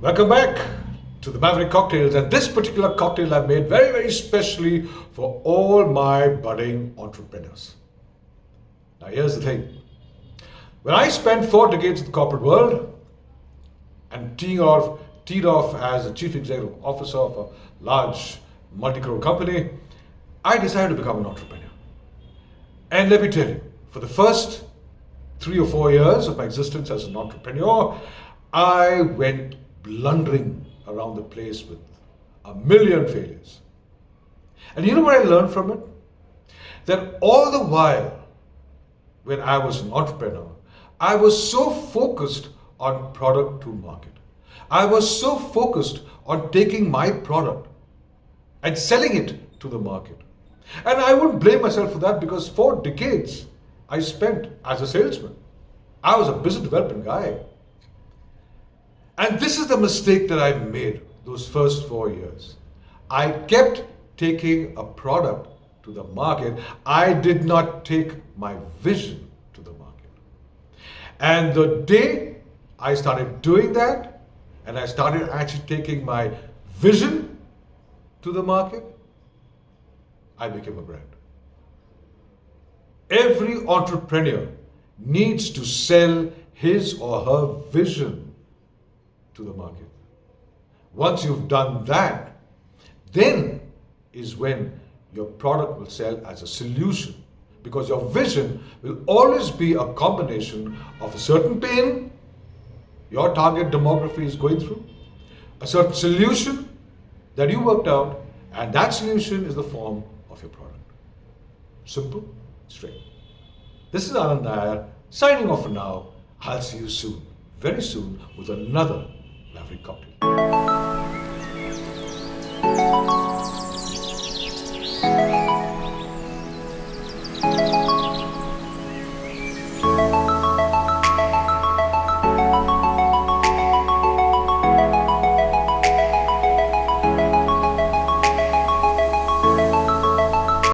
Welcome back to the Maverick Cocktails, and this particular cocktail I've made very, very specially for all my budding entrepreneurs. Now, here's the thing. When I spent 4 decades in the corporate world and teed off as a chief executive officer of a large multi-crore company, I decided to become an entrepreneur. And let me tell you, for the first 3 or 4 years of my existence as an entrepreneur, I went blundering around the place with a million failures. And you know what I learned from it? That all the while, when I was an entrepreneur, I was so focused on product to market. I was so focused on taking my product and selling it to the market. And I wouldn't blame myself for that because 4 decades I spent as a salesman. I was a business development guy. And this is the mistake that I made those first 4 years. I kept taking a product to the market. I did not take my vision to the market. And the day I started doing that, and I started actually taking my vision to the market, I became a brand. Every entrepreneur needs to sell his or her vision to the market. Once you've done that, then is when your product will sell as a solution, because your vision will always be a combination of a certain pain your target demography is going through, a certain solution that you worked out, and that solution is the form of your product. Simple, straight. This is Anand Nair signing off for now. I'll see you soon, very soon, with another Maverick Cocktail.